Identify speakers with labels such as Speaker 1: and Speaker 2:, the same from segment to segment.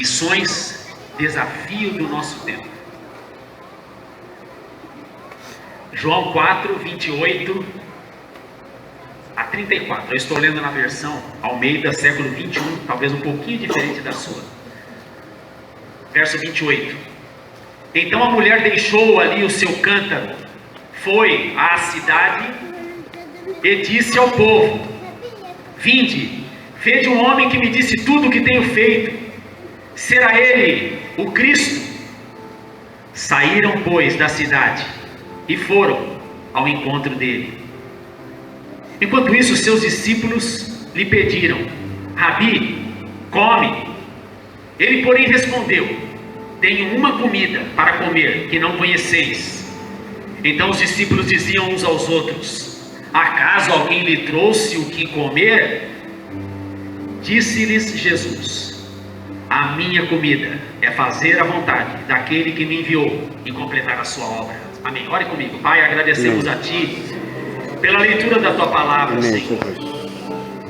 Speaker 1: Missões, desafio do nosso tempo. João 4, 28 a 34. Eu estou lendo na versão Almeida, século 21, talvez um pouquinho diferente da sua. Verso 28. Então a mulher deixou ali o seu cântaro, foi à cidade e disse ao povo: vinde, vede um homem que me disse tudo o que tenho feito. Será ele o Cristo? Saíram, pois, da cidade e foram ao encontro dele. Enquanto isso, seus discípulos lhe pediram: Rabi, come. Ele, porém, respondeu: tenho uma comida para comer que não conheceis. Então os discípulos diziam uns aos outros: acaso alguém lhe trouxe o que comer? Disse-lhes Jesus: a minha comida é fazer a vontade daquele que me enviou e completar a sua obra. Amém. Ore comigo. Pai, agradecemos a Ti pela leitura da Tua palavra, Senhor.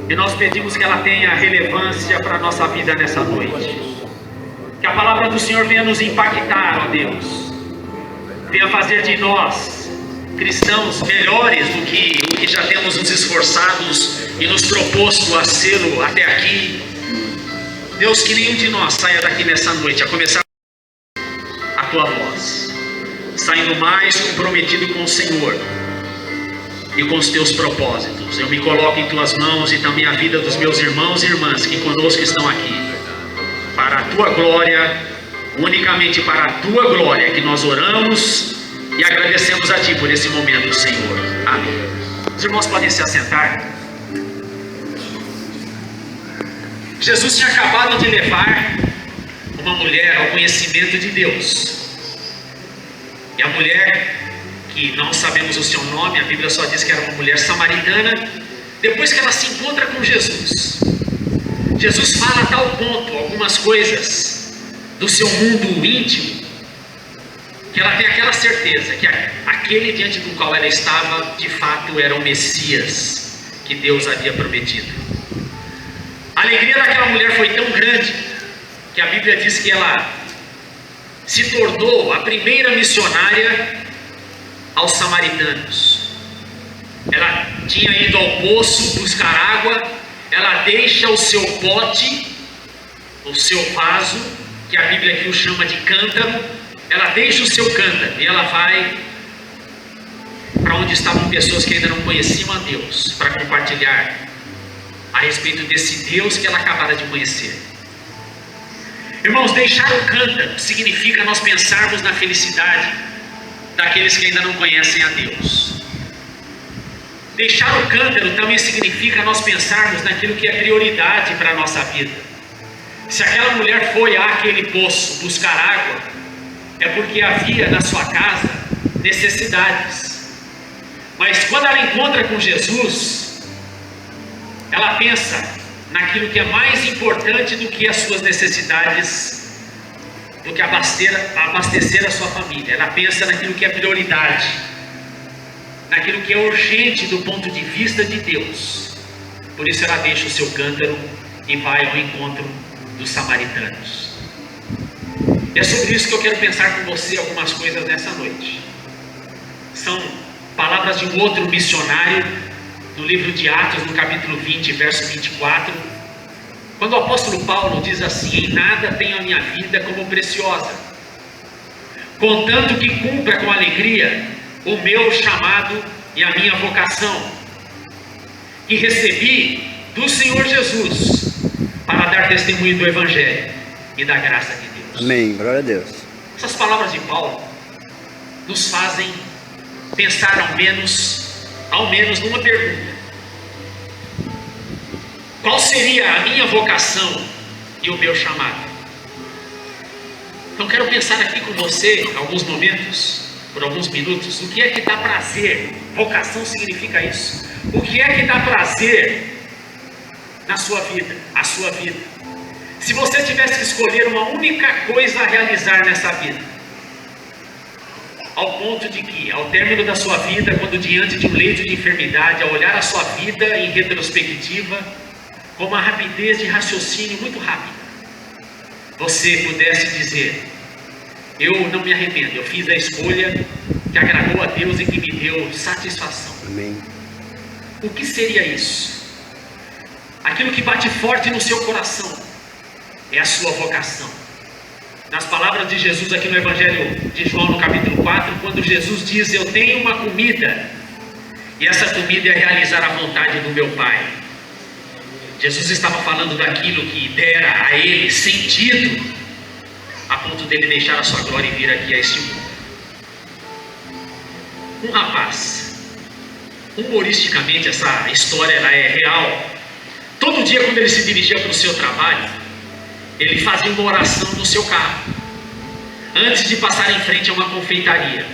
Speaker 1: E nós pedimos que ela tenha relevância para a nossa vida nessa noite. Que a palavra do Senhor venha nos impactar, ó Deus. Venha fazer de nós cristãos melhores do que já temos nos esforçados e nos proposto a sê-lo até aqui. Deus, que nenhum de nós saia daqui nessa noite, a começar a Tua voz, saindo mais comprometido com o Senhor e com os Teus propósitos. Eu me coloco em Tuas mãos e também a vida dos meus irmãos e irmãs que conosco estão aqui, para a Tua glória, unicamente para a Tua glória, que nós oramos e agradecemos a Ti por esse momento, Senhor. Amém. Os irmãos podem se assentar. Jesus tinha acabado de levar uma mulher ao conhecimento de Deus. E a mulher, que não sabemos o seu nome, a Bíblia só diz que era uma mulher samaritana. Depois que ela se encontra com Jesus, Jesus fala a tal ponto algumas coisas do seu mundo íntimo, que ela tem aquela certeza que aquele diante do qual ela estava, de fato, era o Messias que Deus havia prometido. A alegria daquela mulher foi tão grande que a Bíblia diz que ela se tornou a primeira missionária aos samaritanos. Ela tinha ido ao poço buscar água, ela deixa o seu pote, o seu vaso, que a Bíblia aqui o chama de cântaro, ela deixa o seu cântaro e ela vai para onde estavam pessoas que ainda não conheciam a Deus, para compartilhar a respeito desse Deus que ela acabara de conhecer. Irmãos, deixar o cântaro significa nós pensarmos na felicidade daqueles que ainda não conhecem a Deus. Deixar o cântaro também significa nós pensarmos naquilo que é prioridade para a nossa vida. Se aquela mulher foi àquele poço buscar água, é porque havia na sua casa necessidades. Mas quando ela encontra com Jesus, ela pensa naquilo que é mais importante do que as suas necessidades, do que abastecer a sua família. Ela pensa naquilo que é prioridade, naquilo que é urgente do ponto de vista de Deus. Por isso ela deixa o seu cântaro e vai ao encontro dos samaritanos. E é sobre isso que eu quero pensar com você algumas coisas nessa noite. São palavras de um outro missionário, no livro de Atos, no capítulo 20, verso 24, quando o apóstolo Paulo diz assim: em nada tenho a minha vida como preciosa, contanto que cumpra com alegria o meu chamado e a minha vocação, que recebi do Senhor Jesus, para dar testemunho do Evangelho e da graça de Deus.
Speaker 2: Amém, glória a Deus.
Speaker 1: Essas palavras de Paulo nos fazem pensar ao menos numa pergunta: qual seria a minha vocação e o meu chamado? Então quero pensar aqui com você, alguns momentos, por alguns minutos, o que é que dá prazer. Vocação significa isso. O que é que dá prazer na sua vida, a sua vida? Se você tivesse que escolher uma única coisa a realizar nessa vida, ao ponto de que, ao término da sua vida, quando diante de um leito de enfermidade, ao olhar a sua vida em retrospectiva, com uma rapidez de raciocínio muito rápida, você pudesse dizer: eu não me arrependo, eu fiz a escolha que agradou a Deus e que me deu satisfação.
Speaker 2: Amém.
Speaker 1: O que seria isso? Aquilo que bate forte no seu coração é a sua vocação. Nas palavras de Jesus aqui no Evangelho de João, no capítulo 4, quando Jesus diz: eu tenho uma comida, e essa comida é realizar a vontade do meu Pai. Jesus estava falando daquilo que dera a ele sentido, a ponto dele deixar a sua glória e vir aqui a este mundo. Um rapaz, humoristicamente essa história ela é real. Todo dia, quando ele se dirigia para o seu trabalho, ele fazia uma oração no seu carro, antes de passar em frente a uma confeitaria.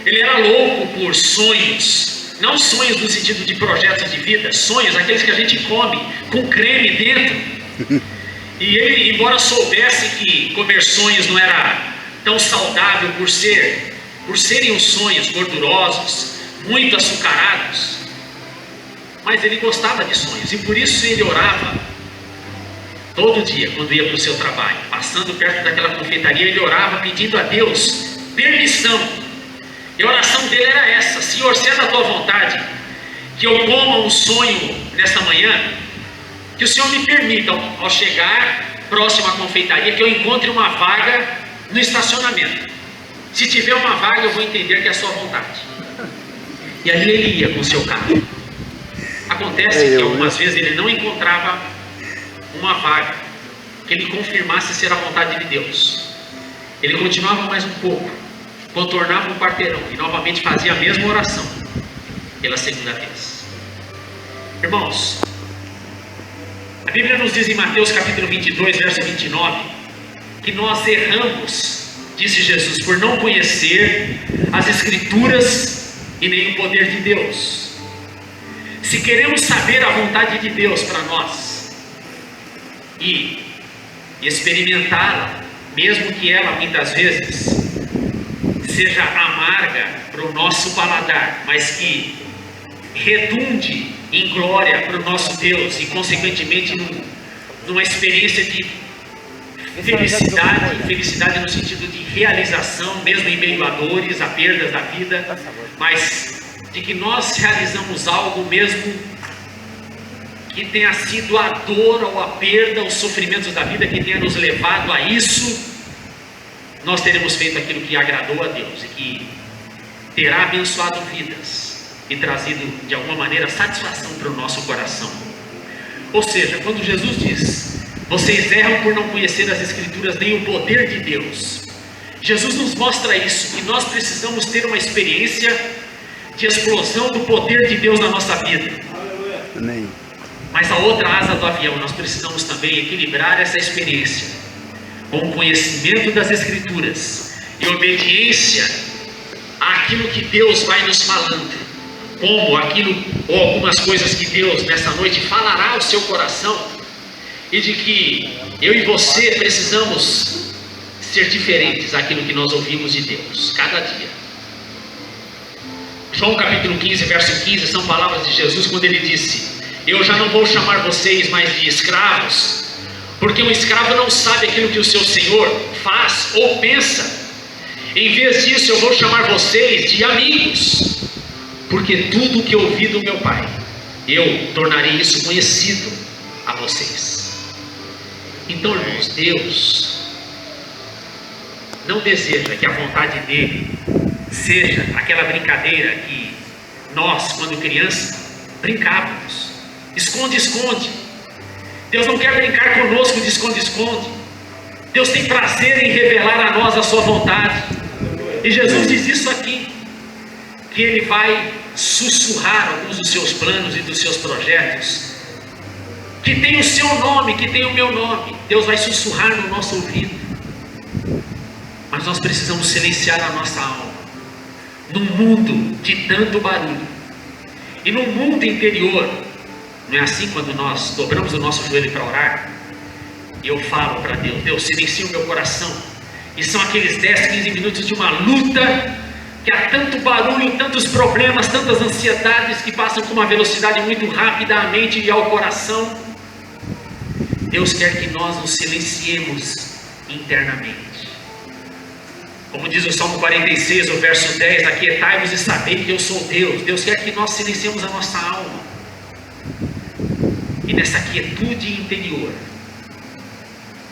Speaker 1: Ele era louco por sonhos, não sonhos no sentido de projetos de vida, sonhos, aqueles que a gente come com creme dentro. E ele, embora soubesse que comer sonhos não era tão saudável por serem os sonhos gordurosos, muito açucarados, mas ele gostava de sonhos, e por isso ele orava todo dia quando ia para o seu trabalho. Passando perto daquela confeitaria, ele orava pedindo a Deus permissão. E a oração dele era essa: Senhor, se é da tua vontade que eu coma um sonho nesta manhã, que o Senhor me permita, ao chegar próximo à confeitaria, que eu encontre uma vaga no estacionamento. Se tiver uma vaga, eu vou entender que é a sua vontade. E aí ele ia com o seu carro. Acontece que algumas vezes ele não encontrava uma vaga que ele confirmasse ser a vontade de Deus. Ele continuava mais um pouco, contornava um quarteirão e novamente fazia a mesma oração pela segunda vez. Irmãos, a Bíblia nos diz em Mateus capítulo 22, verso 29, que nós erramos, disse Jesus, por não conhecer as Escrituras e nem o poder de Deus. Se queremos saber a vontade de Deus para nós e experimentá-la, mesmo que ela muitas vezes seja amarga para o nosso paladar, mas que redunde em glória para o nosso Deus e consequentemente numa experiência de felicidade no sentido de realização, mesmo em meio a dores, a perdas da vida, mas de que nós realizamos algo mesmo que tenha sido a dor ou a perda, os sofrimentos da vida que tenha nos levado a isso, nós teremos feito aquilo que agradou a Deus e que terá abençoado vidas e trazido de alguma maneira satisfação para o nosso coração. Ou seja, quando Jesus diz: vocês erram por não conhecer as Escrituras nem o poder de Deus, Jesus nos mostra isso, que nós precisamos ter uma experiência de explosão do poder de Deus na nossa vida.
Speaker 2: Amém.
Speaker 1: Mas a outra asa do avião, nós precisamos também equilibrar essa experiência com o conhecimento das Escrituras e obediência àquilo que Deus vai nos falando, como aquilo ou algumas coisas que Deus nessa noite falará ao seu coração, e de que eu e você precisamos ser diferentes daquilo que nós ouvimos de Deus cada dia. João capítulo 15, verso 15, são palavras de Jesus quando ele disse: eu já não vou chamar vocês mais de escravos, porque um escravo não sabe aquilo que o seu senhor faz ou pensa. Em vez disso, eu vou chamar vocês de amigos, porque tudo que ouvi do meu Pai, eu tornarei isso conhecido a vocês. Então, irmãos, Deus não deseja que a vontade dele seja aquela brincadeira que nós, quando criança, brincávamos. Esconde, esconde. Deus não quer brincar conosco de esconde-esconde. Deus tem prazer em revelar a nós a sua vontade. E Jesus diz isso aqui, que Ele vai sussurrar alguns dos seus planos e dos seus projetos, que tem o seu nome, que tem o meu nome. Deus vai sussurrar no nosso ouvido. Mas nós precisamos silenciar a nossa alma, num mundo de tanto barulho, e no mundo interior. Não é assim quando nós dobramos o nosso joelho para orar, e eu falo para Deus: Deus, silencia o meu coração. E são aqueles 10, 15 minutos de uma luta, que há tanto barulho, tantos problemas, tantas ansiedades que passam com uma velocidade muito rápida à mente e ao coração. Deus quer que nós nos silenciemos internamente. Como diz o Salmo 46, o verso 10, aquietai-vos e sabei que eu sou Deus. Deus quer que nós silenciemos a nossa alma. E nessa quietude interior,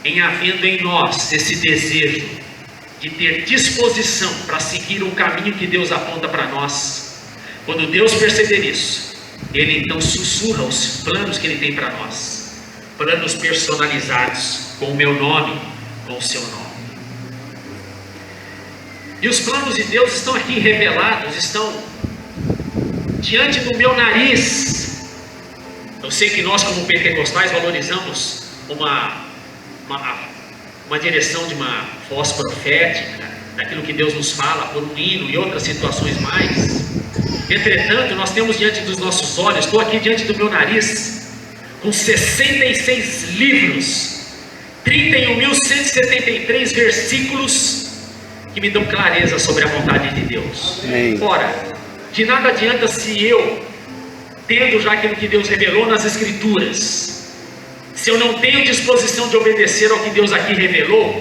Speaker 1: em havendo em nós esse desejo de ter disposição para seguir o caminho que Deus aponta para nós, quando Deus perceber isso, Ele então sussurra os planos que Ele tem para nós, planos personalizados, com o meu nome, com o seu nome. E os planos de Deus estão aqui revelados, estão diante do meu nariz. Eu sei que nós, como pentecostais, valorizamos uma direção de uma voz profética, daquilo que Deus nos fala por um hino e outras situações mais. Entretanto, nós temos diante dos nossos olhos, estou aqui diante do meu nariz, com 66 livros, 31.173 versículos que me dão clareza sobre a vontade de Deus. Amém. Ora, de nada adianta se eu, tendo já aquilo que Deus revelou nas Escrituras, se eu não tenho disposição de obedecer ao que Deus aqui revelou,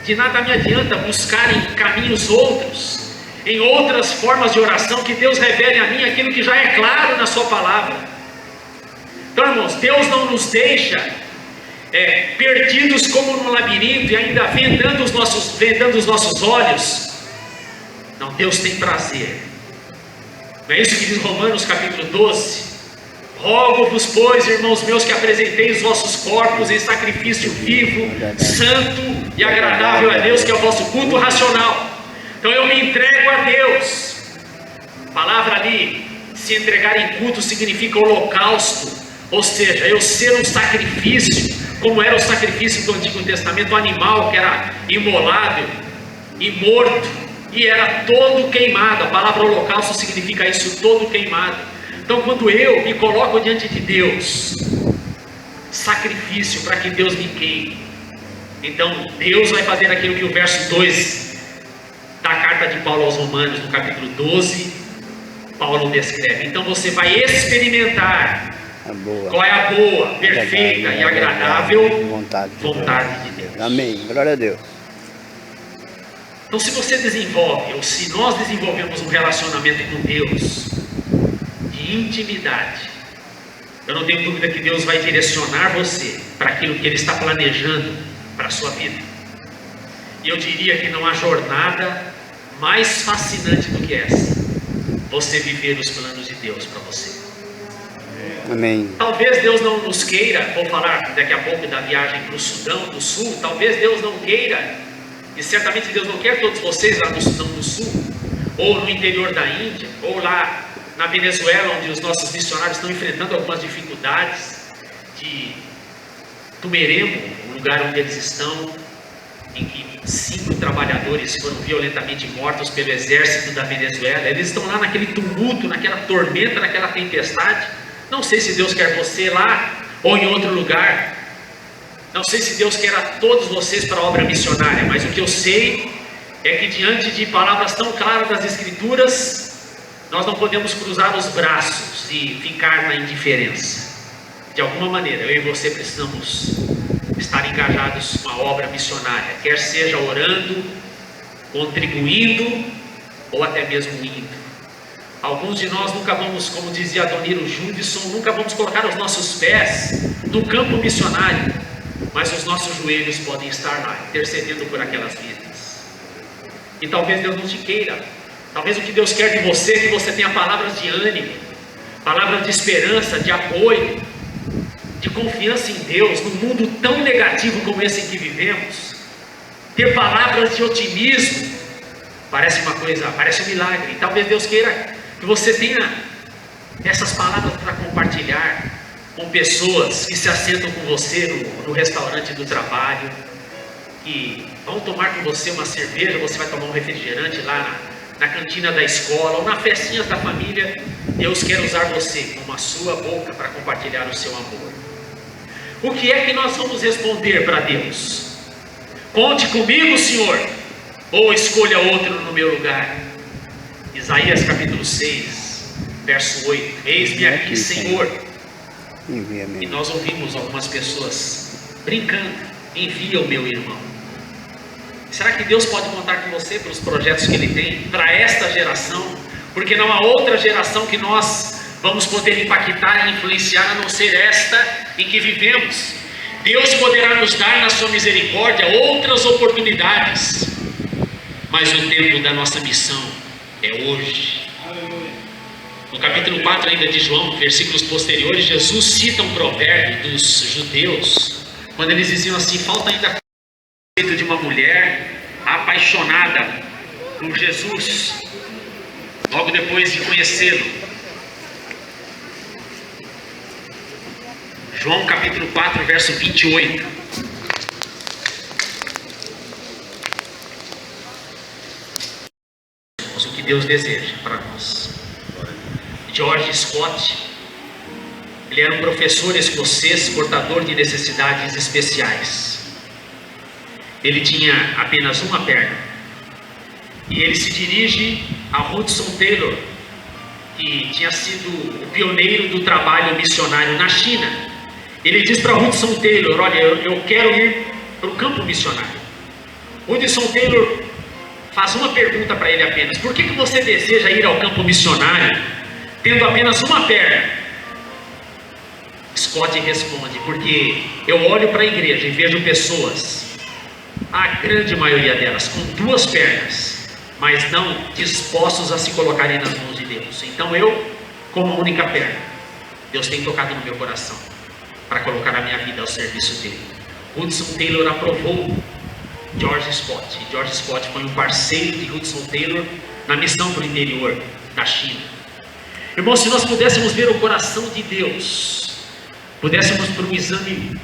Speaker 1: de nada me adianta buscar em caminhos outros, em outras formas de oração, que Deus revele a mim aquilo que já é claro na sua palavra. Então, irmãos, Deus não nos deixa perdidos como num labirinto e ainda vendando os nossos olhos. Não, Deus tem prazer. Não é isso que diz Romanos capítulo 12? Rogo-vos, pois, irmãos meus, que apresenteis os vossos corpos em sacrifício vivo, santo e agradável a Deus, que é o vosso culto racional. Então eu me entrego a Deus. A palavra ali, se entregar em culto, significa holocausto, ou seja, eu ser um sacrifício, como era o sacrifício do Antigo Testamento, o animal que era imolado e morto, e era todo queimado. A palavra holocausto significa isso, todo queimado. Então, quando eu me coloco diante de Deus, sacrifício para que Deus me queime, então Deus vai fazer aquilo que o verso 2 da carta de Paulo aos Romanos, no capítulo 12, Paulo descreve. Então você vai experimentar qual é a boa, perfeita e agradável vontade de Deus.
Speaker 2: Amém, glória a Deus.
Speaker 1: Então, se você desenvolve, ou se nós desenvolvemos um relacionamento com Deus de intimidade, eu não tenho dúvida que Deus vai direcionar você para aquilo que Ele está planejando para a sua vida. E eu diria que não há jornada mais fascinante do que essa, você viver os planos de Deus para você.
Speaker 2: Amém.
Speaker 1: Talvez Deus não nos queira, vou falar daqui a pouco da viagem para o Sudão do Sul, talvez Deus não queira, e certamente Deus não quer todos vocês lá no Sudão do Sul, ou no interior da Índia, ou lá na Venezuela, onde os nossos missionários estão enfrentando algumas dificuldades, de Tumeremo, o lugar onde eles estão, em que 5 trabalhadores foram violentamente mortos pelo exército da Venezuela. Eles estão lá naquele tumulto, naquela tormenta, naquela tempestade. Não sei se Deus quer você lá ou em outro lugar. Não sei se Deus quer a todos vocês para a obra missionária, mas o que eu sei é que diante de palavras tão claras das Escrituras, nós não podemos cruzar os braços e ficar na indiferença. De alguma maneira, eu e você precisamos estar engajados com a obra missionária, quer seja orando, contribuindo ou até mesmo indo. Alguns de nós nunca vamos, como dizia Adoniro Judson, nunca vamos colocar os nossos pés no campo missionário, mas os nossos joelhos podem estar lá, intercedendo por aquelas vidas. E talvez Deus não te queira, talvez o que Deus quer de você é que você tenha palavras de ânimo, palavras de esperança, de apoio, de confiança em Deus, num mundo tão negativo como esse em que vivemos. Ter palavras de otimismo, parece uma coisa, parece um milagre. E talvez Deus queira que você tenha essas palavras para compartilhar com pessoas que se assentam com você no restaurante do trabalho, que vão tomar com você uma cerveja, você vai tomar um refrigerante lá na cantina da escola ou nas festinhas da família. Deus quer usar você como a sua boca para compartilhar o seu amor. O que é que nós vamos responder para Deus? Conte comigo, Senhor, ou escolha outro no meu lugar? Isaías capítulo 6, verso 8. Eis-me aqui, Senhor. E nós ouvimos algumas pessoas brincando, envia o meu irmão. Será que Deus pode contar com você pelos projetos que Ele tem para esta geração? Porque não há outra geração que nós vamos poder impactar e influenciar a não ser esta em que vivemos. Deus poderá nos dar na sua misericórdia outras oportunidades, mas o tempo da nossa missão é hoje. No capítulo 4 ainda de João, versículos posteriores, Jesus cita um provérbio dos judeus, quando eles diziam assim: falta ainda de uma mulher apaixonada por Jesus, logo depois de conhecê-lo. João capítulo 4, verso 28. Mas o que Deus deseja para nós. George Scott, ele era um professor escocês, portador de necessidades especiais. Ele tinha apenas uma perna. E ele se dirige a Hudson Taylor, que tinha sido o pioneiro do trabalho missionário na China. Ele diz para Hudson Taylor: olha, eu quero ir para o campo missionário. Hudson Taylor faz uma pergunta para ele apenas: por que você deseja ir ao campo missionário tendo apenas uma perna? Scott responde: porque eu olho para a igreja e vejo pessoas, a grande maioria delas, com duas pernas, mas não dispostos a se colocarem nas mãos de Deus. Então eu, como a única perna, Deus tem tocado no meu coração para colocar a minha vida ao serviço dele. Hudson Taylor aprovou George Scott. E George Scott foi um parceiro de Hudson Taylor na missão para o interior da China. Irmão, se nós pudéssemos ver o coração de Deus, pudéssemos por um exame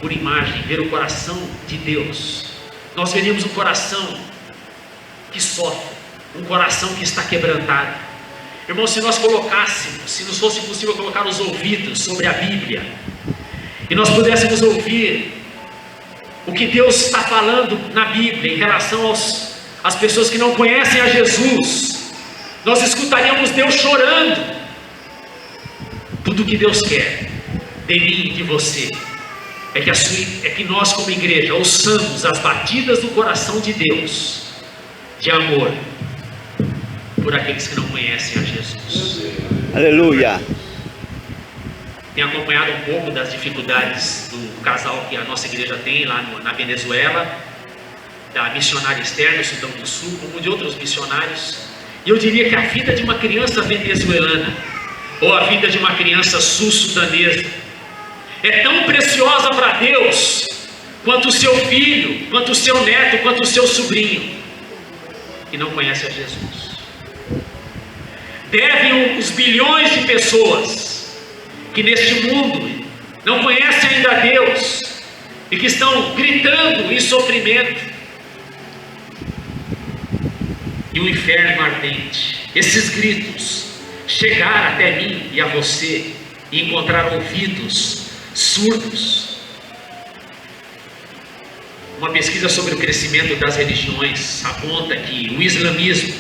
Speaker 1: por imagem ver o coração de Deus, nós veríamos um coração que sofre, um coração que está quebrantado. Irmão, se nós colocássemos, se nos fosse possível colocar os ouvidos sobre a Bíblia, e nós pudéssemos ouvir o que Deus está falando na Bíblia em relação às pessoas que não conhecem a Jesus, nós escutaríamos Deus chorando. Tudo que Deus quer de mim e de você é que nós como igreja ouçamos as batidas do coração de Deus de amor por aqueles que não conhecem a Jesus.
Speaker 2: Aleluia.
Speaker 1: Tenho acompanhado um pouco das dificuldades do casal que a nossa igreja tem lá na Venezuela, da missionária externa, Sudão do Sul, como de outros missionários. E eu diria que a vida de uma criança venezuelana, ou a vida de uma criança sul-sudanesa, é tão preciosa para Deus, quanto o seu filho, quanto o seu neto, quanto o seu sobrinho, que não conhece a Jesus. Devem os bilhões de pessoas que neste mundo não conhecem ainda a Deus e que estão gritando em sofrimento e o inferno ardente. Esses gritos chegaram até mim e a você e encontrar ouvidos surdos. Uma pesquisa sobre o crescimento das religiões aponta que o islamismo,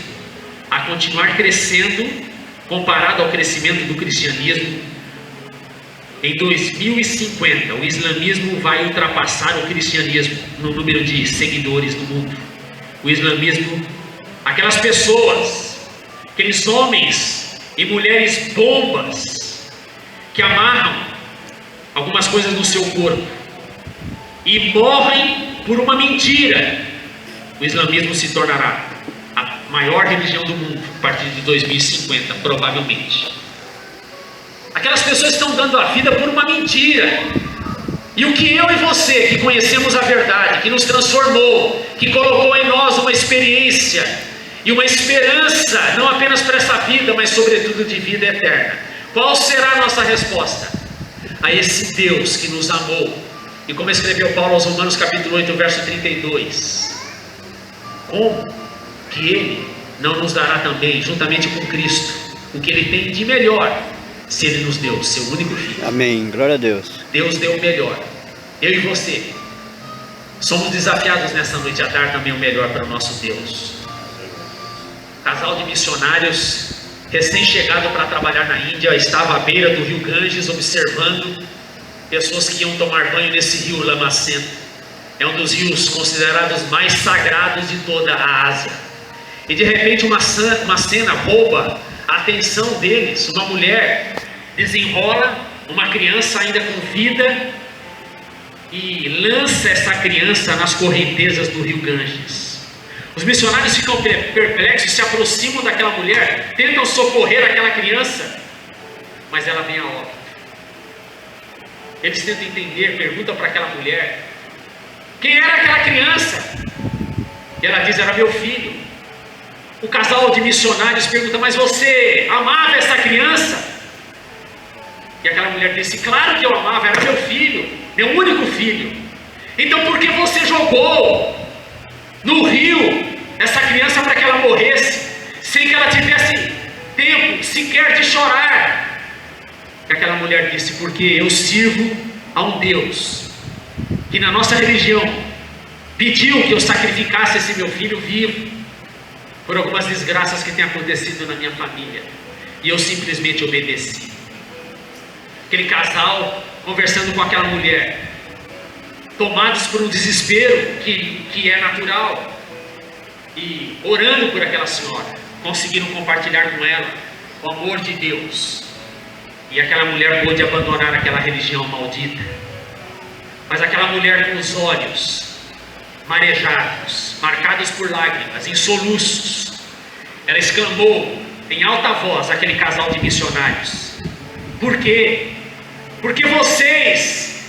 Speaker 1: a continuar crescendo comparado ao crescimento do cristianismo, em 2050 o islamismo vai ultrapassar o cristianismo no número de seguidores no mundo. O islamismo, aquelas pessoas, aqueles homens e mulheres bombas que amarram algumas coisas no seu corpo e morrem por uma mentira, o islamismo se tornará a maior religião do mundo a partir de 2050, provavelmente. Aquelas pessoas estão dando a vida por uma mentira. E o que eu e você, que conhecemos a verdade, que nos transformou, que colocou em nós uma experiência e uma esperança, não apenas para essa vida, mas sobretudo de vida eterna. Qual será a nossa resposta a esse Deus que nos amou? E como escreveu Paulo aos Romanos capítulo 8, verso 32, como que Ele não nos dará também, juntamente com Cristo, o que Ele tem de melhor, se Ele nos deu seu único filho?
Speaker 2: Amém, glória a Deus.
Speaker 1: Deus deu o melhor. Eu e você somos desafiados nessa noite a dar também o melhor para o nosso Deus. Casal de missionários recém-chegado para trabalhar na Índia estava à beira do rio Ganges observando pessoas que iam tomar banho nesse rio Lamacento. É um dos rios considerados mais sagrados de toda a Ásia. E de repente uma cena rouba a atenção deles. Uma mulher desenrola uma criança ainda com vida e lança essa criança nas correntezas do rio Ganges. Os missionários ficam perplexos, se aproximam daquela mulher, tentam socorrer aquela criança, mas ela vem a óbito. Eles tentam entender, perguntam para aquela mulher: quem era aquela criança? E ela diz: era meu filho. O casal de missionários pergunta: mas você amava essa criança? E aquela mulher disse: claro que eu amava, era meu filho, meu único filho. Então por que você jogou no rio essa criança para que ela morresse, sem que ela tivesse tempo sequer de chorar? E aquela mulher disse: porque eu sirvo a um Deus que na nossa religião pediu que eu sacrificasse esse meu filho vivo por algumas desgraças que têm acontecido na minha família, e eu simplesmente obedeci. Aquele casal conversando com aquela mulher, tomados por um desespero que é natural, e orando por aquela senhora, conseguiram compartilhar com ela o amor de Deus, e aquela mulher pôde abandonar aquela religião maldita. Mas aquela mulher com os olhos marejados, marcados por lágrimas, em soluços, ela exclamou em alta voz àquele casal de missionários: por quê? Porque vocês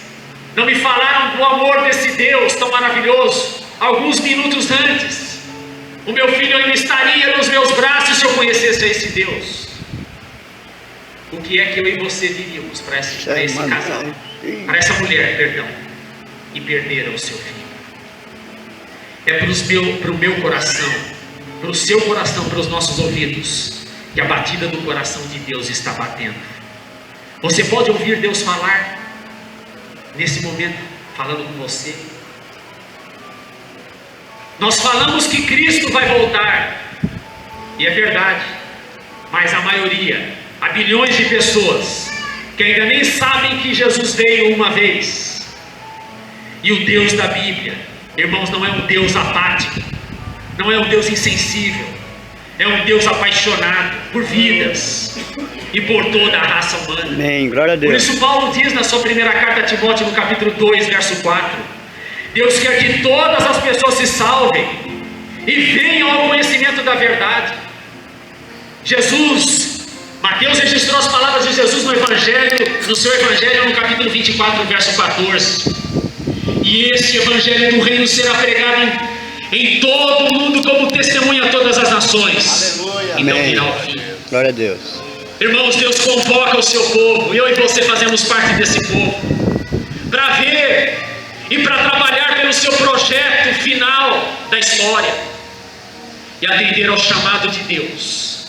Speaker 1: não me falaram do amor desse Deus tão maravilhoso alguns minutos antes? O meu filho ainda estaria nos meus braços se eu conhecesse a esse Deus. O que é que eu e você diríamos para esse casal, para essa mulher, perdão, e perderam o seu filho? É para o meu coração, para o seu coração, para os nossos ouvidos, que a batida do coração de Deus está batendo. Você pode ouvir Deus falar nesse momento, falando com você. Nós falamos que Cristo vai voltar, e é verdade, mas a maioria, há bilhões de pessoas que ainda nem sabem que Jesus veio uma vez. E o Deus da Bíblia, irmãos, não é um Deus apático, não é um Deus insensível, é um Deus apaixonado por vidas e por toda a raça humana.
Speaker 2: Amém, glória a Deus.
Speaker 1: Por isso Paulo diz na sua primeira carta a Timóteo, no capítulo 2, verso 4: Deus quer que todas as pessoas se salvem e venham ao conhecimento da verdade. Mateus registrou as palavras de Jesus no seu Evangelho, no capítulo 24, verso 14: e esse Evangelho do reino será pregado em todo o mundo como testemunha a todas as nações.
Speaker 2: Aleluia.
Speaker 1: Então
Speaker 2: Amém.
Speaker 1: virá o fim.
Speaker 2: Glória a Deus.
Speaker 1: Irmãos, Deus convoca o seu povo, eu e você fazemos parte desse povo, para ver e para trabalhar pelo seu projeto final da história, e atender ao chamado de Deus.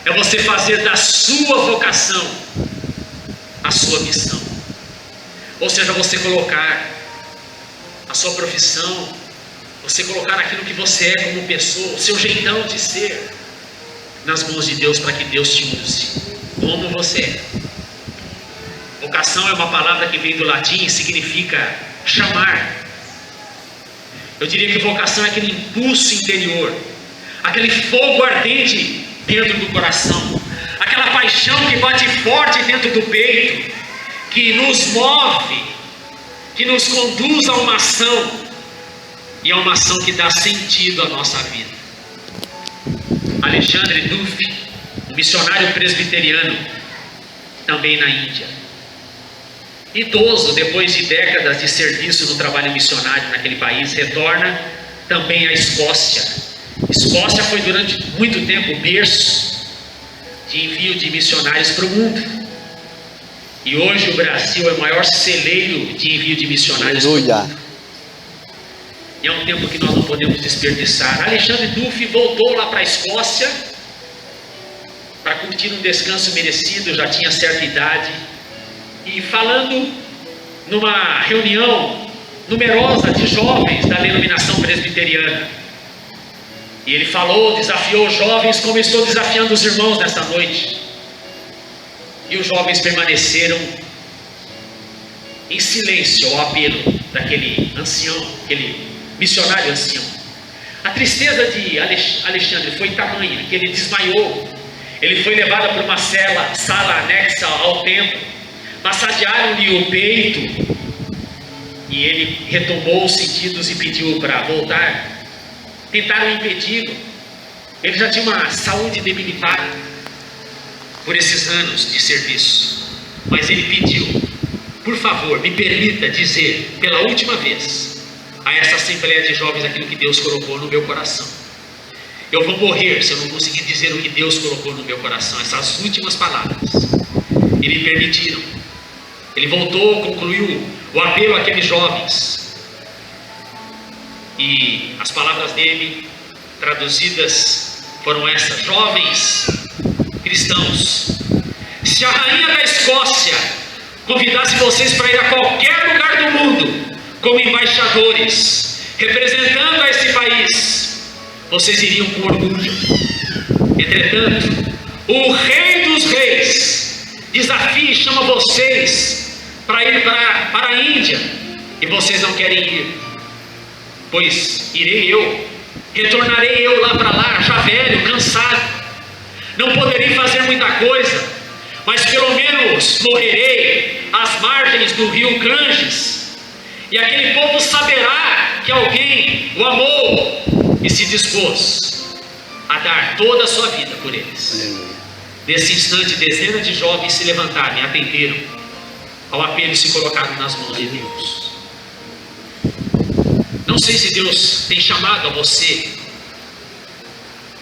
Speaker 1: É você fazer da sua vocação a sua missão. Ou seja, você colocar a sua profissão, você colocar aquilo que você é como pessoa, o seu jeitão de ser, nas mãos de Deus, para que Deus te use como você é. Vocação é uma palavra que vem do latim e significa chamar. Eu diria que vocação é aquele impulso interior, aquele fogo ardente dentro do coração, aquela paixão que bate forte dentro do peito, que nos move, que nos conduz a uma ação, e é uma ação que dá sentido à nossa vida. Alexandre Duffy, um missionário presbiteriano, também na Índia, idoso, depois de décadas de serviço no trabalho missionário naquele país, retorna também à Escócia. Escócia foi durante muito tempo berço de envio de missionários para o mundo, e hoje o Brasil é o maior celeiro de envio de missionários para o mundo. E é um tempo que nós não podemos desperdiçar. Alexandre Duffy voltou lá para a Escócia para curtir um descanso merecido, já tinha certa idade, e falando numa reunião numerosa de jovens da denominação presbiteriana, e ele falou, desafiou os jovens como estou desafiando os irmãos nesta noite, e os jovens permaneceram em silêncio ao apelo daquele ancião, aquele missionário ancião. A tristeza de Alexandre foi tamanha que ele desmaiou. Ele foi levado para uma sala anexa ao templo. Massagearam-lhe o peito e ele retomou os sentidos e pediu para voltar. Tentaram impedi-lo. Ele já tinha uma saúde debilitada por esses anos de serviço, mas ele pediu: por favor, me permita dizer pela última vez a essa assembleia de jovens aquilo que Deus colocou no meu coração. Eu vou morrer se eu não conseguir dizer o que Deus colocou no meu coração, essas últimas palavras. E me permitiram. Ele voltou, concluiu o apelo àqueles jovens, e as palavras dele traduzidas foram essas: jovens cristãos, se a rainha da Escócia convidasse vocês para ir a qualquer lugar do mundo como embaixadores, representando a esse país, vocês iriam com orgulho. Entretanto, o Rei dos Reis desafia e chama vocês para ir para a Índia, e vocês não querem ir. Pois irei eu, retornarei eu lá para lá, já velho, cansado. Não poderei fazer muita coisa, mas pelo menos morrerei às margens do rio Ganges, e aquele povo saberá que alguém o amou e se dispôs a dar toda a sua vida por eles. Nesse instante, dezenas de jovens se levantaram e atenderam ao apelo e se colocaram nas mãos de Deus. Não sei se Deus tem chamado a você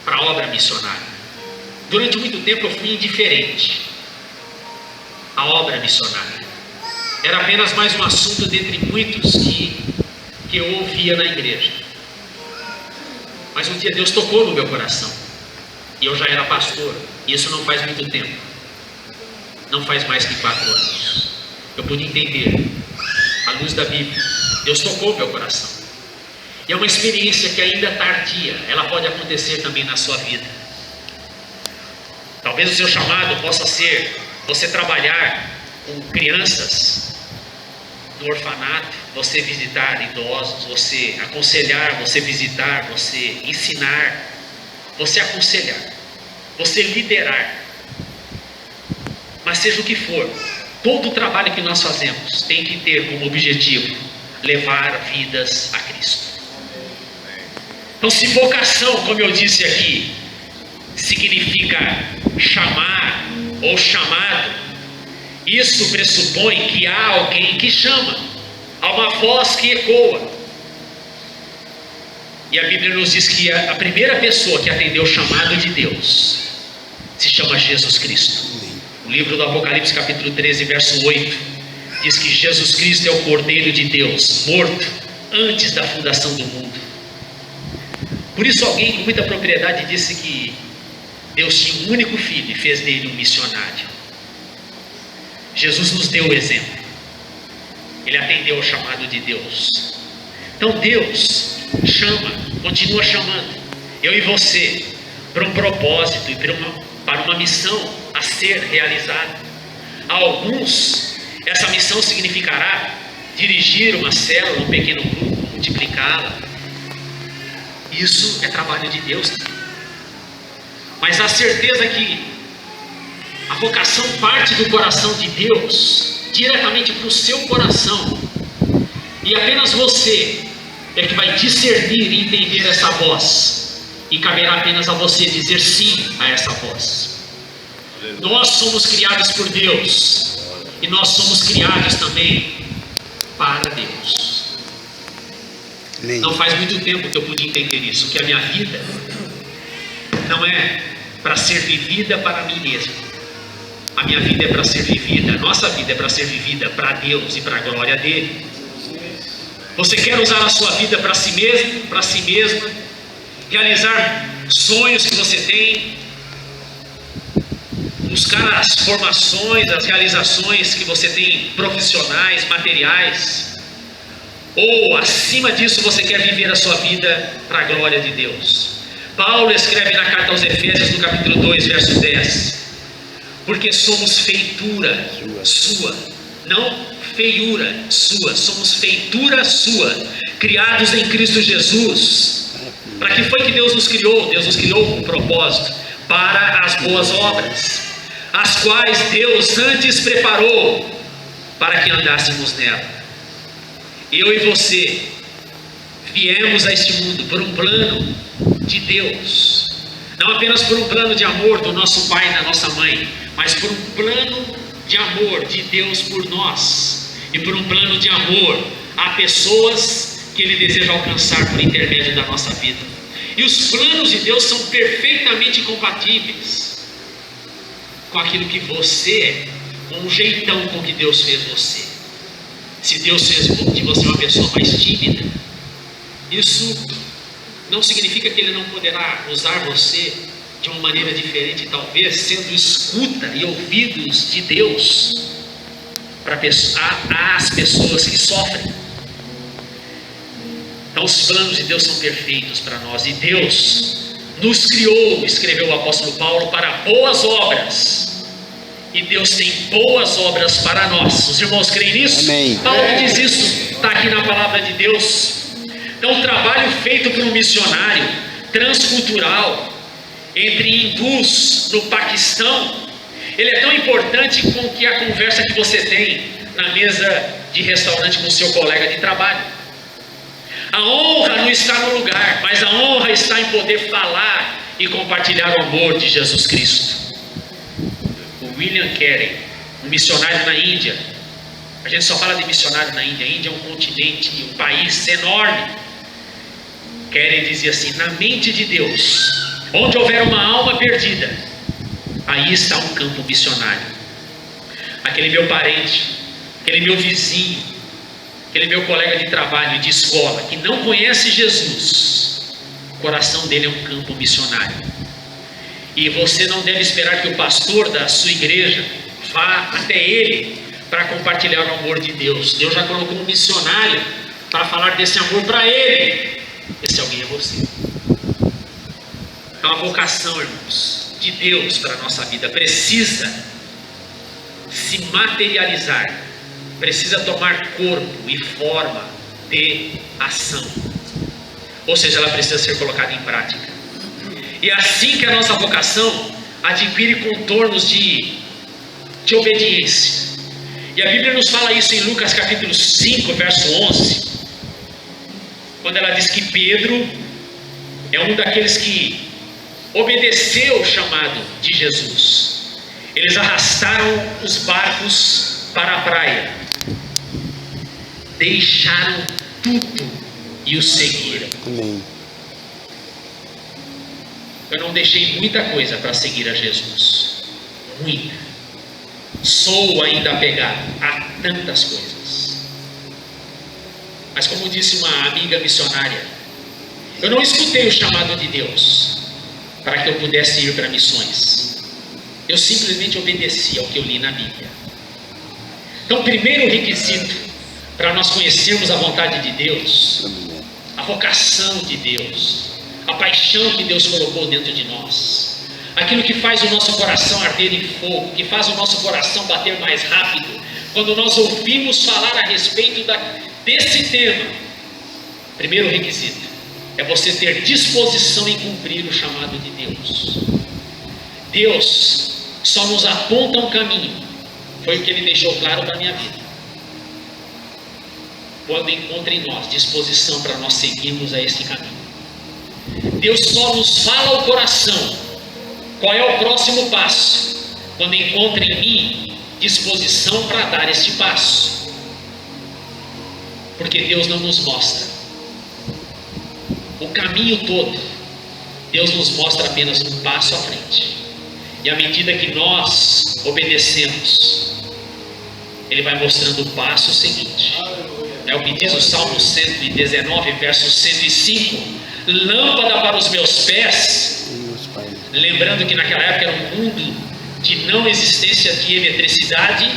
Speaker 1: para a obra missionária. Durante muito tempo eu fui indiferente à obra missionária. Era apenas mais um assunto dentre muitos que eu ouvia na igreja. Mas um dia Deus tocou no meu coração, e eu já era pastor, e isso não faz muito tempo, não faz mais que 4 anos. Eu pude entender, à luz da Bíblia, Deus tocou meu coração. E é uma experiência que ainda é tardia, ela pode acontecer também na sua vida. Talvez o seu chamado possa ser você trabalhar com crianças no orfanato, você visitar idosos, você aconselhar, você visitar, você ensinar, você aconselhar, você liderar. Mas seja o que for, todo o trabalho que nós fazemos tem que ter como objetivo levar vidas a Cristo. Então, se vocação, como eu disse aqui, significa chamar ou chamado, isso pressupõe que há alguém que chama, há uma voz que ecoa. E a Bíblia nos diz que a primeira pessoa que atendeu o chamado de Deus se chama Jesus Cristo. O livro do Apocalipse, capítulo 13, verso 8, diz que Jesus Cristo é o Cordeiro de Deus, morto antes da fundação do mundo. Por isso alguém com muita propriedade disse que Deus tinha um único filho e fez dele um missionário. Jesus nos deu o exemplo. Ele atendeu ao chamado de Deus. Então Deus chama, continua chamando eu e você para um propósito e para uma missão a ser realizada. A alguns, essa missão significará dirigir uma célula, um pequeno grupo, multiplicá-la. Isso é trabalho de Deus. Mas a certeza que a vocação parte do coração de Deus, diretamente para o seu coração, e apenas você é que vai discernir e entender essa voz, e caberá apenas a você dizer sim a essa voz. Nós somos criados por Deus, e nós somos criados também para Deus. Não faz muito tempo que eu pude entender isso, que a minha vida não é para ser vivida para mim mesmo. A minha vida é para ser vivida, a nossa vida é para ser vivida para Deus e para a glória dele. Você quer usar a sua vida para si mesmo, para si mesma, realizar sonhos que você tem, buscar as formações, as realizações que você tem profissionais, materiais, ou acima disso você quer viver a sua vida para a glória de Deus? Paulo escreve na carta aos Efésios, no capítulo 2, verso 10: porque somos feitura sua, não feiura sua, somos feitura sua, criados em Cristo Jesus. Para que foi que Deus nos criou? Deus nos criou com um propósito, para as boas obras, as quais Deus antes preparou para que andássemos nela. Eu e você viemos a este mundo por um plano de Deus, não apenas por um plano de amor do nosso pai e da nossa mãe, mas por um plano de amor de Deus por nós, e por um plano de amor a pessoas que Ele deseja alcançar por intermédio da nossa vida. E os planos de Deus são perfeitamente compatíveis com aquilo que você é, com o jeitão com que Deus fez você. Se Deus fez de você uma pessoa mais tímida, isso não significa que Ele não poderá usar você de uma maneira diferente, talvez sendo escuta e ouvidos de Deus para as pessoas que sofrem. Então os planos de Deus são perfeitos para nós, e Deus nos criou, escreveu o apóstolo Paulo, para boas obras, e Deus tem boas obras para nós. Os irmãos creem nisso?
Speaker 2: Amém.
Speaker 1: Paulo diz isso, está aqui na palavra de Deus. Então o trabalho feito por um missionário transcultural entre hindus no Paquistão, ele é tão importante como que a conversa que você tem na mesa de restaurante com o seu colega de trabalho. A honra não está no lugar, mas a honra está em poder falar e compartilhar o amor de Jesus Cristo. O William Carey, um missionário na Índia, a gente só fala de missionário na Índia. A Índia é um continente, um país enorme. Carey dizia assim: na mente de Deus, onde houver uma alma perdida, aí está um campo missionário. Aquele meu parente, aquele meu vizinho, aquele meu colega de trabalho, de escola, que não conhece Jesus, o coração dele é um campo missionário. E você não deve esperar que o pastor da sua igreja vá até ele para compartilhar o amor de Deus. Deus já colocou um missionário para falar desse amor para ele. Esse alguém é você. Então a vocação, irmãos, de Deus para a nossa vida precisa se materializar, precisa tomar corpo e forma de ação, ou seja, ela precisa ser colocada em prática. E é assim que a nossa vocação adquire contornos de obediência. E a Bíblia nos fala isso em Lucas capítulo 5, verso 11, quando ela diz que Pedro é um daqueles que obedeceu o chamado de Jesus. Eles arrastaram os barcos para a praia, deixaram tudo e o seguiram.
Speaker 2: Amém.
Speaker 1: Eu não deixei muita coisa para seguir a Jesus, muita. Sou ainda apegado a tantas coisas. Mas como disse uma amiga missionária, eu não escutei o chamado de Deus para que eu pudesse ir para missões. Eu simplesmente obedeci ao que eu li na Bíblia. Então, o primeiro requisito para nós conhecermos a vontade de Deus, a vocação de Deus, a paixão que Deus colocou dentro de nós, aquilo que faz o nosso coração arder em fogo, que faz o nosso coração bater mais rápido, quando nós ouvimos falar a respeito desse tema. Primeiro requisito é você ter disposição em cumprir o chamado de Deus. Deus só nos aponta um caminho, foi o que Ele deixou claro para a minha vida, quando encontra em nós disposição para nós seguirmos a esse caminho. Deus só nos fala ao coração qual é o próximo passo, quando encontra em mim disposição para dar este passo. Porque Deus não nos mostra o caminho todo, Deus nos mostra apenas um passo à frente. E à medida que nós obedecemos, Ele vai mostrando o passo seguinte. É o que diz o Salmo 119, verso 105: lâmpada para os meus pés. Lembrando que naquela época era um mundo de não existência de eletricidade,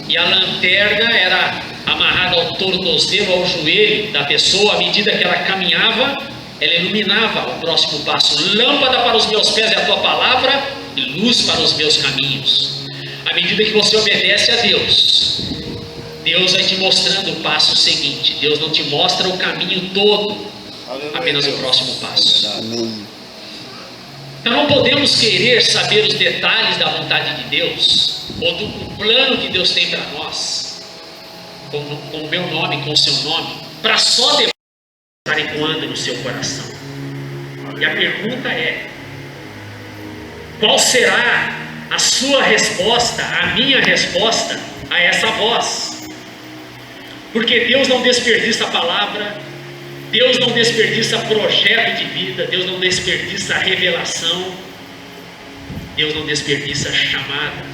Speaker 1: e a lanterna era amarrada ao tornozelo, ao joelho da pessoa. À medida que ela caminhava, ela iluminava o próximo passo. Lâmpada para os meus pés é a tua palavra, e luz para os meus caminhos. À medida que você obedece a Deus, Deus vai te mostrando o passo seguinte. Deus não te mostra o caminho todo, apenas o próximo passo.
Speaker 2: Amém.
Speaker 1: Então não podemos querer saber os detalhes da vontade de Deus, ou do plano que Deus tem para nós, com o meu nome, com o seu nome, para só depois estar ecoando no seu coração. E a pergunta é: qual será a sua resposta, a minha resposta a essa voz? Porque Deus não desperdiça a palavra, Deus não desperdiça projeto de vida, Deus não desperdiça revelação, Deus não desperdiça chamada.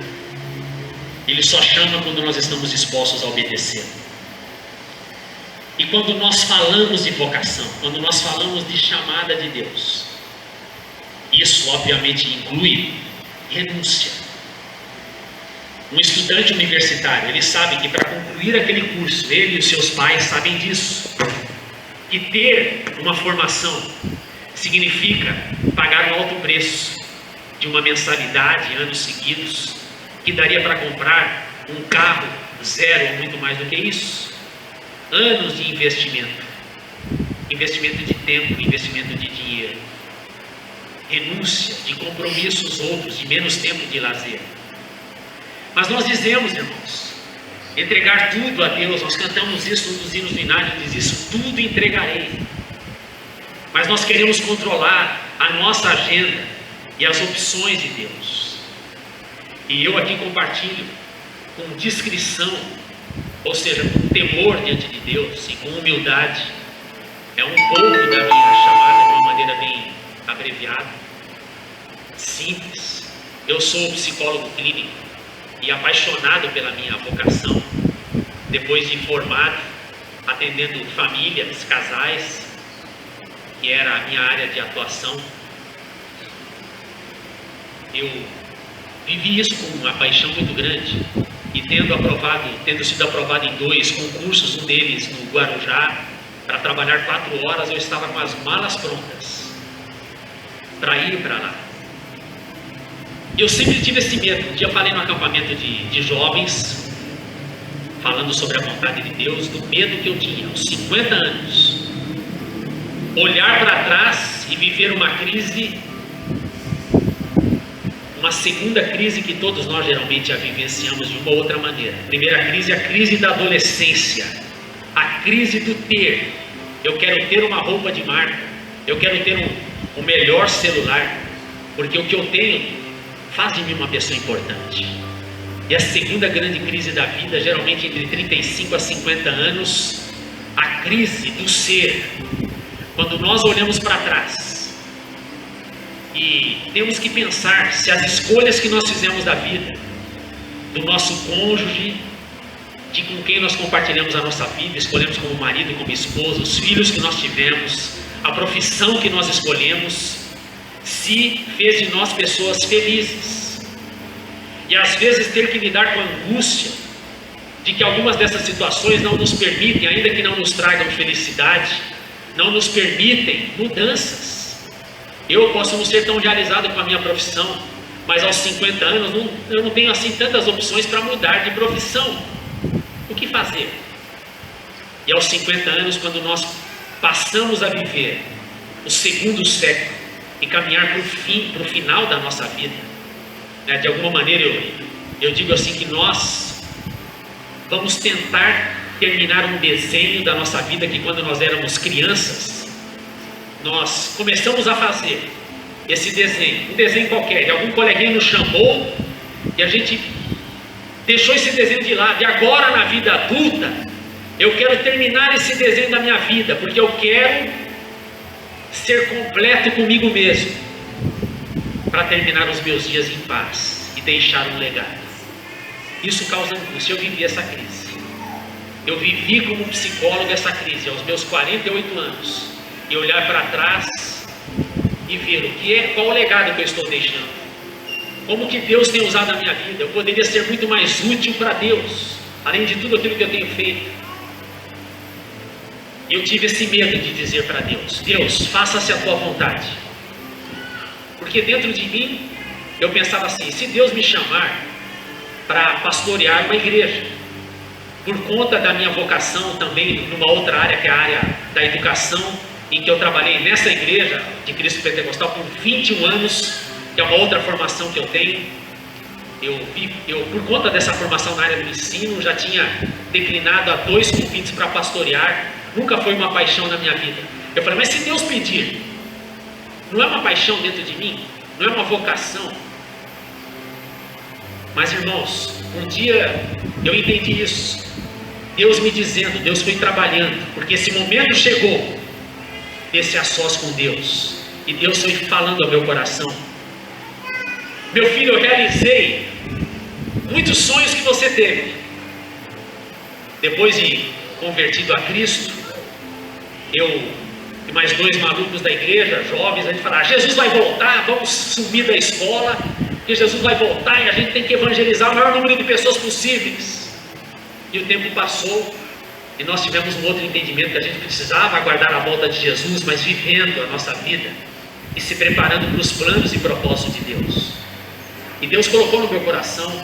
Speaker 1: Ele só chama quando nós estamos dispostos a obedecer. E quando nós falamos de vocação, quando nós falamos de chamada de Deus, isso obviamente inclui renúncia. Um estudante universitário, ele sabe que para concluir aquele curso, ele e os seus pais sabem disso, que ter uma formação significa pagar um alto preço de uma mensalidade anos seguidos, que daria para comprar um carro zero ou muito mais do que isso. Anos de investimento, investimento de tempo, investimento de dinheiro, renúncia de compromissos outros, de menos tempo de lazer. Mas nós dizemos, irmãos, entregar tudo a Deus. Nós cantamos isso nos hinos do Inário, diz isso: tudo entregarei. Mas nós queremos controlar a nossa agenda e as opções de Deus. E eu aqui compartilho com discrição, ou seja, com temor diante de Deus e com humildade. É um pouco da minha chamada de uma maneira bem abreviada, simples. Eu sou psicólogo clínico e apaixonado pela minha vocação, depois de formado, atendendo famílias, casais, que era a minha área de atuação. Eu vivi isso com uma paixão muito grande, e tendo sido aprovado em 2 concursos, um deles no Guarujá, para trabalhar 4 horas, eu estava com as malas prontas para ir para lá. Eu sempre tive esse medo. Um dia falei no acampamento de jovens, falando sobre a vontade de Deus, do medo que eu tinha aos 50 anos, olhar para trás e viver uma crise, uma segunda crise que todos nós geralmente a vivenciamos de uma ou outra maneira. A primeira crise é a crise da adolescência, a crise do ter. Eu quero ter uma roupa de marca, eu quero ter um melhor celular, porque o que eu tenho faz de mim uma pessoa importante. E a segunda grande crise da vida, geralmente entre 35 a 50 anos, a crise do ser. Quando nós olhamos para trás e temos que pensar se as escolhas que nós fizemos da vida, do nosso cônjuge, de com quem nós compartilhamos a nossa vida, escolhemos como marido, como esposa, os filhos que nós tivemos, a profissão que nós escolhemos, se fez de nós pessoas felizes. E às vezes ter que lidar com a angústia de que algumas dessas situações não nos permitem, ainda que não nos tragam felicidade, não nos permitem mudanças. Eu posso não ser tão realizado com a minha profissão, mas aos 50 anos eu não tenho assim tantas opções para mudar de profissão. O que fazer? E aos 50 anos, quando nós passamos a viver o segundo século e caminhar para o final da nossa vida, né? De alguma maneira eu digo assim que nós vamos tentar terminar um desenho da nossa vida que quando nós éramos crianças, nós começamos a fazer esse desenho, um desenho qualquer, algum coleguinha nos chamou e a gente deixou esse desenho de lado, e agora na vida adulta eu quero terminar esse desenho da minha vida, porque eu quero ser completo comigo mesmo, para terminar os meus dias em paz e deixar um legado. Isso causa angústia. Eu vivi essa crise, eu vivi como psicólogo essa crise aos meus 48 anos, e olhar para trás e ver qual o legado que eu estou deixando, como que Deus tem usado a minha vida. Eu poderia ser muito mais útil para Deus, além de tudo aquilo que eu tenho feito. Eu tive esse medo de dizer para Deus: Deus, faça-se a tua vontade. Porque dentro de mim, eu pensava assim: se Deus me chamar para pastorear uma igreja, por conta da minha vocação também numa outra área, que é a área da educação, em que eu trabalhei nessa igreja de Cristo Pentecostal por 21 anos, que é uma outra formação que eu tenho. Eu por conta dessa formação na área do ensino, já tinha declinado a 2 convites para pastorear. Nunca foi uma paixão na minha vida. Eu falei, mas se Deus pedir, não é uma paixão dentro de mim? Não é uma vocação? Mas irmãos, um dia eu entendi isso. Deus me dizendo, Deus foi trabalhando, porque esse momento chegou, esse a sós com Deus, e Deus foi falando ao meu coração: meu filho, eu realizei muitos sonhos que você teve. Depois de convertido a Cristo, eu e mais 2 malucos da igreja, jovens, a gente falava, Jesus vai voltar, vamos sumir da escola, porque Jesus vai voltar e a gente tem que evangelizar o maior número de pessoas possíveis. E o tempo passou e nós tivemos um outro entendimento, que a gente precisava aguardar a volta de Jesus, mas vivendo a nossa vida e se preparando para os planos e propósitos de Deus. E Deus colocou no meu coração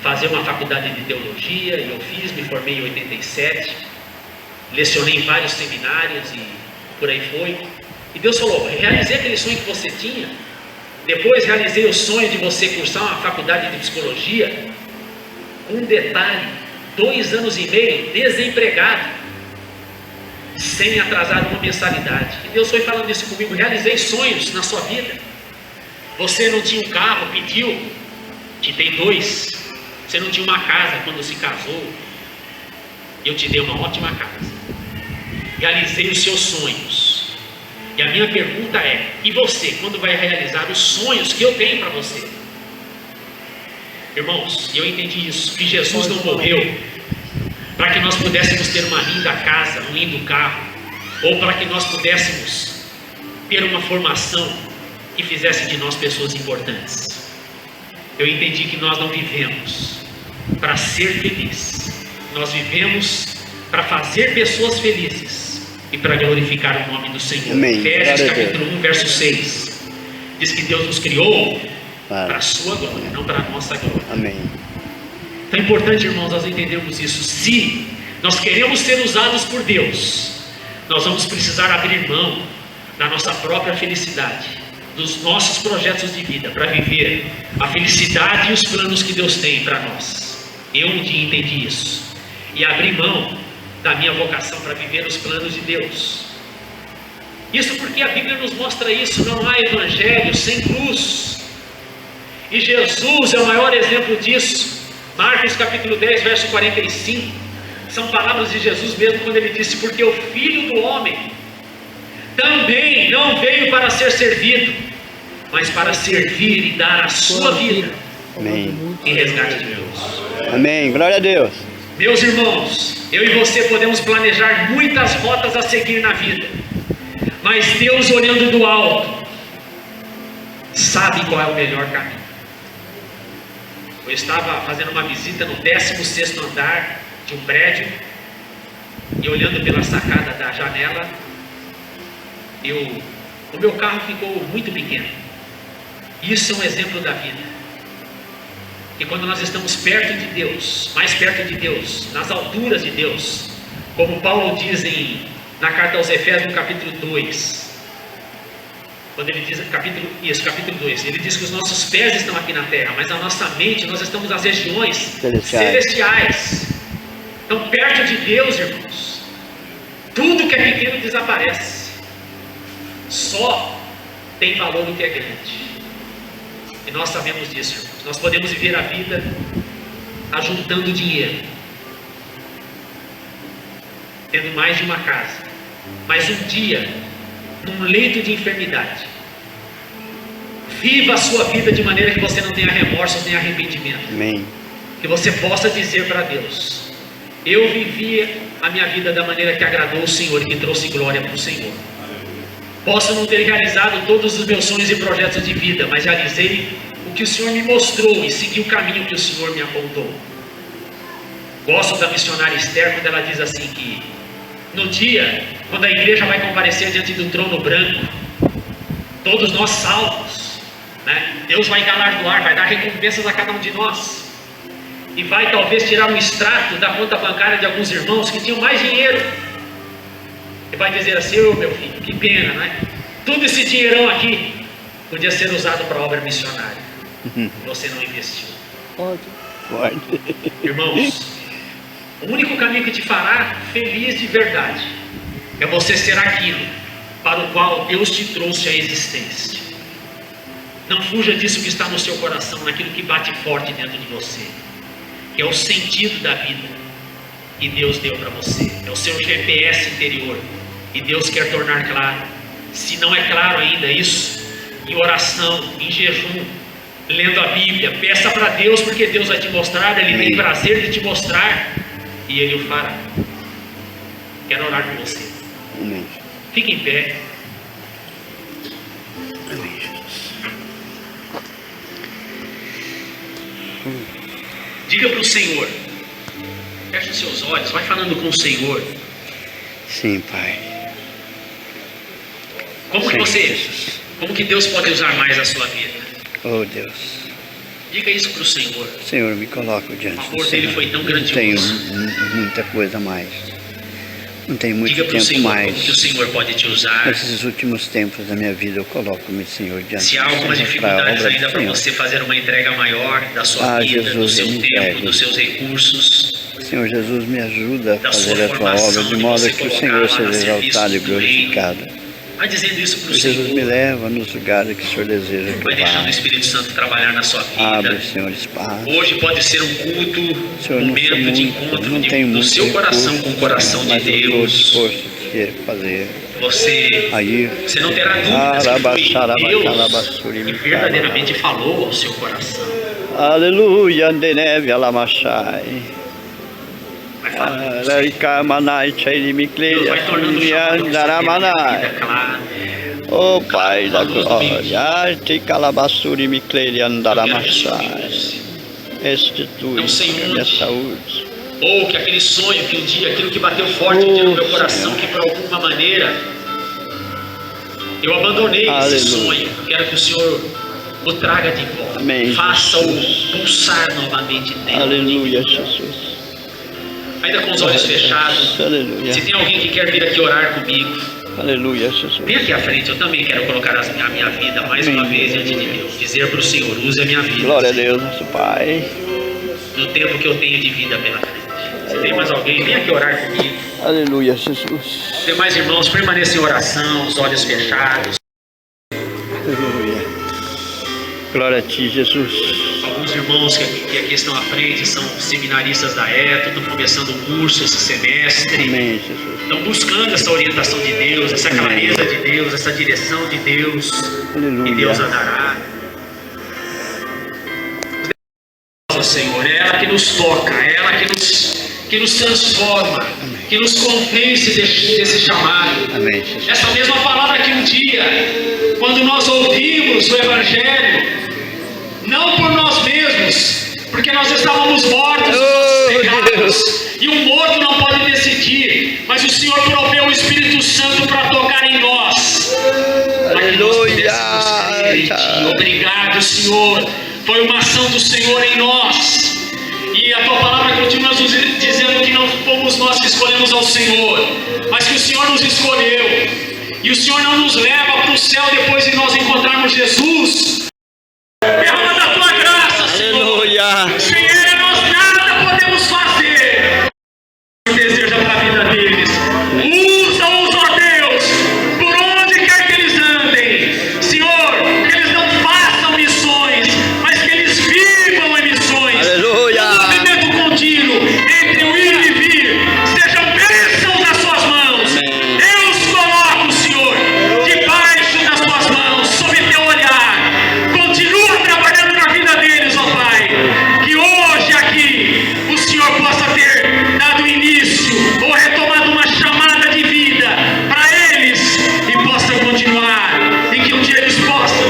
Speaker 1: fazer uma faculdade de teologia, e eu fiz, me formei em 87, lecionei em vários seminários e por aí foi. E Deus falou, realizei aquele sonho que você tinha, depois realizei o sonho de você cursar uma faculdade de psicologia. Um detalhe, 2 anos e meio desempregado, sem atrasar uma mensalidade. E Deus foi falando isso comigo, realizei sonhos na sua vida. Você não tinha um carro, pediu, te dei 2. Você não tinha uma casa quando se casou, eu te dei uma ótima casa. Realizei os seus sonhos. E a minha pergunta é, e você, quando vai realizar os sonhos que eu tenho para você? Irmãos, eu entendi isso, que Jesus não morreu para que nós pudéssemos ter uma linda casa, um lindo carro, ou para que nós pudéssemos ter uma formação que fizesse de nós pessoas importantes. Eu entendi que nós não vivemos para ser felizes, nós vivemos para fazer pessoas felizes e para glorificar o nome do Senhor.
Speaker 2: Amém.
Speaker 1: Efésios capítulo 1, verso 6 diz que Deus nos criou para a sua glória, não para a nossa glória.
Speaker 2: Amém.
Speaker 1: Então é importante, irmãos, nós entendermos isso. Se nós queremos ser usados por Deus, nós vamos precisar abrir mão da nossa própria felicidade, dos nossos projetos de vida, para viver a felicidade e os planos que Deus tem para nós. Eu um dia entendi isso e abri mão da minha vocação para viver os planos de Deus. Isso porque a Bíblia nos mostra isso. Não há evangelho sem cruz, e Jesus é o maior exemplo disso. Marcos capítulo 10, verso 45, são palavras de Jesus mesmo, quando ele disse, porque o Filho do Homem também não veio para ser servido, mas para servir e dar a sua vida.
Speaker 2: Amém.
Speaker 1: Em resgate de Deus.
Speaker 2: Amém. Glória a Deus.
Speaker 1: Meus irmãos, eu e você podemos planejar muitas rotas a seguir na vida, mas Deus, olhando do alto, sabe qual é o melhor caminho. Eu estava fazendo uma visita no 16º andar de um prédio, e olhando pela sacada da janela, o meu carro ficou muito pequeno. Isso é um exemplo da vida. E quando nós estamos perto de Deus, mais perto de Deus, nas alturas de Deus, como Paulo diz na carta aos Efésios, no capítulo 2, quando ele diz, capítulo 2, ele diz que os nossos pés estão aqui na terra, mas a nossa mente, nós estamos nas regiões celestiais. Então, perto de Deus, irmãos, tudo que é pequeno desaparece, só tem valor o que é grande. E nós sabemos disso, irmãos. Nós podemos viver a vida ajuntando dinheiro, tendo mais de uma casa, mas um dia, num leito de enfermidade, viva a sua vida de maneira que você não tenha remorsos nem arrependimento.
Speaker 2: Amém.
Speaker 1: Que você possa dizer para Deus, eu vivi a minha vida da maneira que agradou o Senhor e que trouxe glória para o Senhor. Posso não ter realizado todos os meus sonhos e projetos de vida, mas realizei o que o Senhor me mostrou e segui o caminho que o Senhor me apontou. Gosto da missionária Esther, quando ela diz assim, que no dia, quando a igreja vai comparecer diante do trono branco, todos nós salvos, né? Deus vai galardoar, vai dar recompensas a cada um de nós. e vai talvez tirar um extrato da conta bancária de alguns irmãos que tinham mais dinheiro. E vai dizer assim: ô meu filho, que pena, né? Todo esse dinheirão aqui podia ser usado para obra missionária. Você não investiu.
Speaker 2: Pode.
Speaker 1: Irmãos, o único caminho que te fará feliz de verdade é você ser aquilo para o qual Deus te trouxe à existência. Não fuja disso que está no seu coração, naquilo que bate forte dentro de você, que é o sentido da vida que Deus deu para você, é o seu GPS interior, e Deus quer tornar claro. Se não é claro ainda isso, em oração, em jejum, lendo a Bíblia, peça para Deus, porque Deus vai te mostrar, Ele tem prazer de te mostrar, e Ele o fará. Quero orar por você.
Speaker 2: Amém.
Speaker 1: Fique em pé.
Speaker 2: Amém, Jesus.
Speaker 1: Diga para o Senhor, feche os seus olhos, vai falando com o Senhor.
Speaker 2: Sim, Pai.
Speaker 1: Como que Deus pode usar mais a sua vida?
Speaker 2: Oh, Deus.
Speaker 1: Diga isso para o Senhor.
Speaker 2: Senhor, me coloco diante
Speaker 1: O
Speaker 2: do
Speaker 1: amor dele
Speaker 2: Senhor.
Speaker 1: foi tão
Speaker 2: Não tenho
Speaker 1: grandioso.
Speaker 2: muita coisa mais. Não tenho muito
Speaker 1: Diga para o
Speaker 2: tempo
Speaker 1: Senhor
Speaker 2: mais.
Speaker 1: como que o Senhor pode te usar.
Speaker 2: Nesses últimos tempos da minha vida, eu coloco-me, Senhor, diante
Speaker 1: Se há
Speaker 2: do
Speaker 1: algumas
Speaker 2: Senhor, para a
Speaker 1: dificuldades
Speaker 2: obra
Speaker 1: ainda
Speaker 2: do
Speaker 1: para
Speaker 2: Senhor.
Speaker 1: você fazer uma entrega maior da sua vida, do
Speaker 2: Jesus,
Speaker 1: seu
Speaker 2: eu me
Speaker 1: tempo,
Speaker 2: entrego.
Speaker 1: dos seus recursos,
Speaker 2: Senhor Jesus, me ajuda a
Speaker 1: da
Speaker 2: fazer
Speaker 1: sua
Speaker 2: a tua
Speaker 1: formação,
Speaker 2: obra, de
Speaker 1: de
Speaker 2: modo
Speaker 1: você
Speaker 2: que o
Speaker 1: colocar
Speaker 2: Senhor
Speaker 1: lá
Speaker 2: seja
Speaker 1: a serviço
Speaker 2: exaltado e
Speaker 1: do reino.
Speaker 2: glorificado.
Speaker 1: Vai dizendo isso para o
Speaker 2: Jesus, me
Speaker 1: Senhor.
Speaker 2: leva nos lugares que o Senhor deseja que
Speaker 1: Vai
Speaker 2: eu
Speaker 1: deixando o
Speaker 2: vá.
Speaker 1: Espírito Santo trabalhar na sua
Speaker 2: Abre,
Speaker 1: vida.
Speaker 2: Senhor, espaço.
Speaker 1: Hoje pode ser um culto,
Speaker 2: Senhor,
Speaker 1: um
Speaker 2: não sou
Speaker 1: momento de
Speaker 2: muito,
Speaker 1: encontro
Speaker 2: não tenho
Speaker 1: do
Speaker 2: muito
Speaker 1: seu coração
Speaker 2: recurso,
Speaker 1: com o coração de
Speaker 2: mas eu dou o
Speaker 1: Deus.
Speaker 2: esforço que quero fazer.
Speaker 1: Você não terá dúvidas que foi Deus que verdadeiramente falou ao seu coração.
Speaker 2: Aleluia, Andeneve, Alamachai.
Speaker 1: Vai falando. Deus vai tornando o chamado vida clara.
Speaker 2: Oh Pai da glória, te calabassuri me cleire andaramachai. Restitui a minha saúde.
Speaker 1: Ou que aquele sonho que um dia, aquilo que bateu forte um dia no meu coração, que por alguma maneira eu abandonei esse sonho. Quero que o Senhor o traga de volta.
Speaker 2: Amém,
Speaker 1: Faça-o
Speaker 2: Jesus.
Speaker 1: pulsar novamente dentro.
Speaker 2: Aleluia, Jesus.
Speaker 1: Ainda com os olhos fechados.
Speaker 2: Aleluia.
Speaker 1: Se tem alguém que quer vir aqui orar comigo,
Speaker 2: Aleluia, Jesus.
Speaker 1: vem aqui à frente. Eu também quero colocar a minha vida mais uma vez diante de Deus. Dizer para o Senhor: use a minha vida.
Speaker 2: Glória a Deus, nosso Pai.
Speaker 1: No tempo que eu tenho de vida pela frente. Se tem mais alguém, vem aqui orar comigo.
Speaker 2: Aleluia, Jesus.
Speaker 1: Se tem mais irmãos, permaneçam em oração, os olhos fechados.
Speaker 2: Aleluia. Glória a Ti, Jesus.
Speaker 1: Alguns irmãos que aqui estão à frente são seminaristas da ETA, estão começando o curso esse semestre.
Speaker 2: Amém, Jesus.
Speaker 1: Estão buscando essa orientação de Deus, essa clareza de Deus, essa direção de Deus.
Speaker 2: Aleluia.
Speaker 1: E Deus a dará. Senhor, é ela que nos toca, é ela que nos transforma, que nos convence desse chamado.
Speaker 2: Amém, Jesus.
Speaker 1: Essa mesma palavra que um dia, quando nós ouvimos o Evangelho, não por nós mesmos, porque nós estávamos mortos nos nossos pecados, e um morto não pode decidir, mas o Senhor proveu o Espírito Santo para tocar em nós.
Speaker 2: Aleluia.
Speaker 1: Obrigado, Senhor. Foi uma ação do Senhor em nós. E a tua palavra continua nos dizendo que não fomos nós que escolhemos ao Senhor, mas que o Senhor nos escolheu. E o Senhor não nos leva para o céu depois de nós encontrarmos Jesus. Derrama da tua graça, Senhor.
Speaker 2: Aleluia.
Speaker 1: Sem Ele nós nada podemos fazer. O Senhor deseja para a vida deles. Usa-os, ó Deus, por onde quer que eles andem. Senhor, que eles não façam missões, mas que eles vivam em missões.
Speaker 2: Aleluia.
Speaker 1: Um movimento contínuo entre o ir e vir. Sejam bênçãos nas suas mãos.
Speaker 2: Amém.
Speaker 1: Eu os coloco, Senhor, debaixo das tuas mãos, sob teu olhar. Continua trabalhando na vida deles, ó Pai. Que hoje aqui o Senhor possa ter dado início ou retomado uma chamada de vida para eles e possam continuar. E que um dia eles possam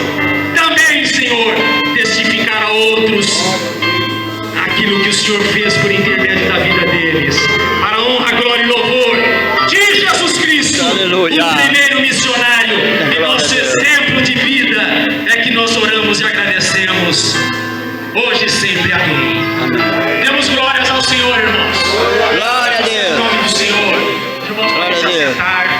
Speaker 1: também, Senhor, testificar a outros aquilo que o Senhor fez por intermédio da vida deles. Para a honra, glória e louvor de Jesus Cristo,
Speaker 2: Aleluia.
Speaker 1: o primeiro missionário e
Speaker 2: Glória
Speaker 1: nosso
Speaker 2: a Deus.
Speaker 1: exemplo de vida, é que nós oramos e agradecemos. hoje e sempre. Amém.
Speaker 2: Amém.
Speaker 1: Demos glórias ao Senhor, irmãos.
Speaker 2: Glória a
Speaker 1: Em
Speaker 2: Deus.
Speaker 1: nome do Senhor. Irmãos, podem se
Speaker 2: Glória a Deus.
Speaker 1: assentar.